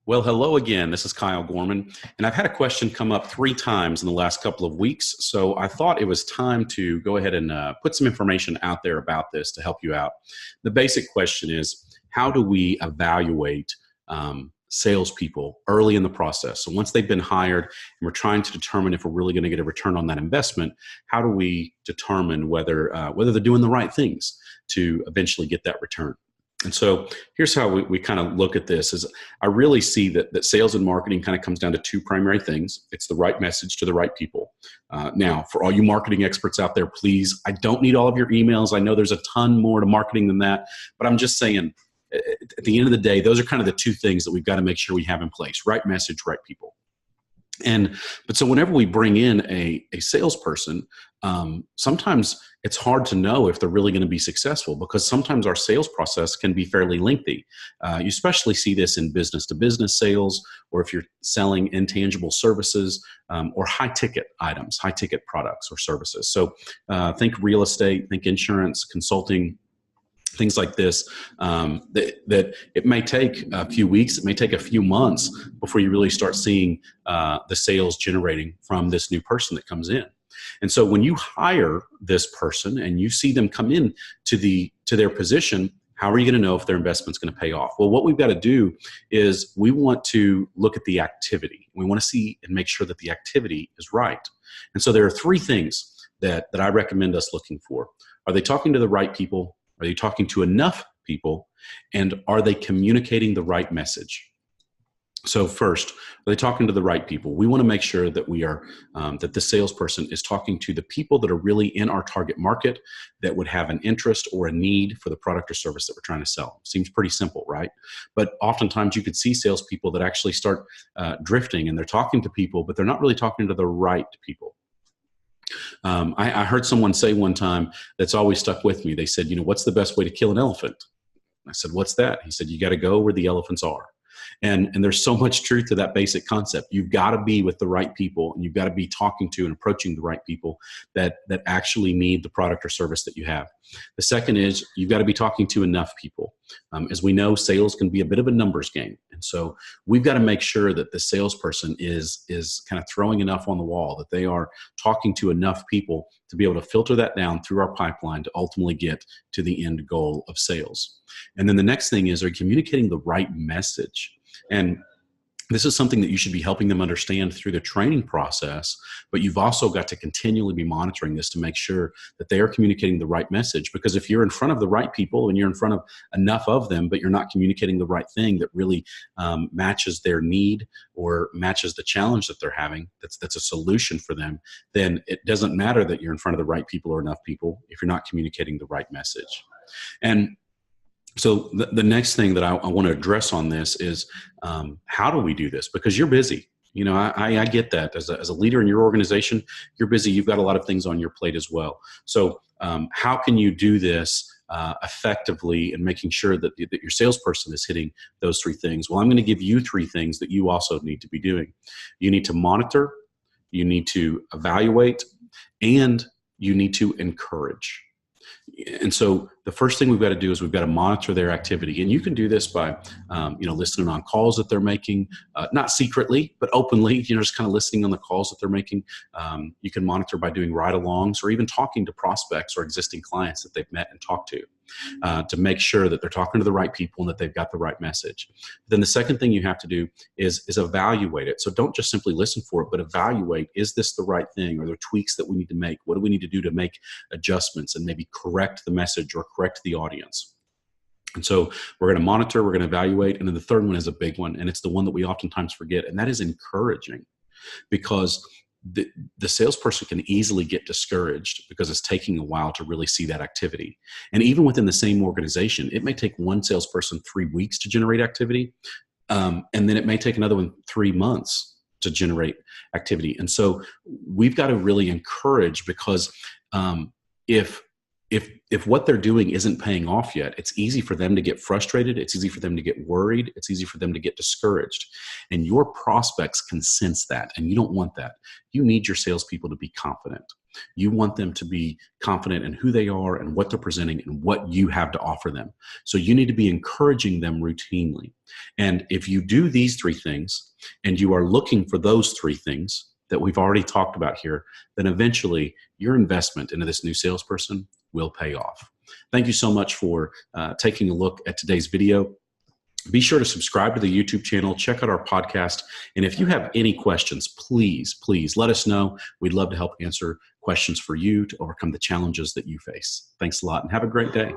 Well, hello again. This is Kyle Gorman, and I've had a question come up 3 times in the last couple of weeks. So I thought it was time to go ahead and put some information out there about this to help you out. The basic question is, how do we evaluate salespeople early in the process? So once they've been hired and we're trying to determine if we're really going to get a return on that investment, how do we determine whether they're doing the right things to eventually get that return? And so here's how we kind of look at this is I really see that sales and marketing kind of comes down to 2 primary things. It's the right message to the right people. Now, for all you marketing experts out there, please, I don't need all of your emails. I know there's a ton more to marketing than that, but I'm just saying at the end of the day, those are kind of the 2 things that we've got to make sure we have in place: right message, right people. But so whenever we bring in a salesperson, sometimes it's hard to know if they're really going to be successful, because sometimes our sales process can be fairly lengthy. You especially see this in business to business sales, or if you're selling intangible services, or high ticket items, high ticket products or services. So think real estate, think insurance, consulting, things like this, that it may take a few weeks, it may take a few months before you really start seeing the sales generating from this new person that comes in. And so when you hire this person and you see them come in to their position, how are you going to know if their investment's going to pay off? Well, what we've got to do is we want to look at the activity. We want to see and make sure that the activity is right. And so there are 3 things that I recommend us looking for. Are they talking to the right people? Are they talking to enough people? And are they communicating the right message? So first, are they talking to the right people? We want to make sure that we are, that the salesperson is talking to the people that are really in our target market, that would have an interest or a need for the product or service that we're trying to sell. Seems pretty simple, right? But oftentimes you could see salespeople that actually start drifting, and they're talking to people, but they're not really talking to the right people. I heard someone say one time that's always stuck with me. They said, what's the best way to kill an elephant? I said, what's that? He said, you got to go where the elephants are. And there's so much truth to that basic concept. You've got to be with the right people, and you've got to be talking to and approaching the right people that actually need the product or service that you have. The second is you've got to be talking to enough people. As we know, sales can be a bit of a numbers game. And so we've got to make sure that the salesperson is kind of throwing enough on the wall, that they are talking to enough people to be able to filter that down through our pipeline to ultimately get to the end goal of sales. And then the next thing is, are you communicating the right message? And this is something that you should be helping them understand through the training process, but you've also got to continually be monitoring this to make sure that they are communicating the right message. Because if you're in front of the right people and you're in front of enough of them, but you're not communicating the right thing that really matches their need or matches the challenge that they're having, that's a solution for them, then it doesn't matter that you're in front of the right people or enough people if you're not communicating the right message. And so the next thing that I want to address on this is how do we do this? Because you're busy. I get that as a leader in your organization, you're busy. You've got a lot of things on your plate as well. So how can you do this effectively and making sure that your salesperson is hitting those 3 things? Well, I'm going to give you 3 things that you also need to be doing. You need to monitor, you need to evaluate, and you need to encourage. And so the first thing we've got to do is we've got to monitor their activity. And you can do this by, listening on calls that they're making, not secretly, but openly, just kind of listening on the calls that they're making. You can monitor by doing ride-alongs or even talking to prospects or existing clients that they've met and talked to make sure that they're talking to the right people and that they've got the right message. Then the second thing you have to do is evaluate it. So don't just simply listen for it, but evaluate, is this the right thing? Are there tweaks that we need to make? What do we need to do to make adjustments and maybe correct the message or correct the audience? And so we're going to monitor, we're going to evaluate. And then the third one is a big one, and it's the one that we oftentimes forget, and that is encouraging. Because the salesperson can easily get discouraged because it's taking a while to really see that activity. And even within the same organization, it may take one salesperson 3 weeks to generate activity. And then it may take another one 3 months to generate activity. And so we've got to really encourage, because if what they're doing isn't paying off yet, it's easy for them to get frustrated. It's easy for them to get worried. It's easy for them to get discouraged. And your prospects can sense that, and you don't want that. You need your salespeople to be confident. You want them to be confident in who they are and what they're presenting and what you have to offer them. So you need to be encouraging them routinely. And if you do these three things and you are looking for those three things that we've already talked about here, then eventually your investment into this new salesperson will pay off. Thank you so much for taking a look at today's video. Be sure to subscribe to the YouTube channel, check out our podcast, and if you have any questions, please let us know. We'd love to help answer questions for you to overcome the challenges that you face. Thanks a lot and have a great day.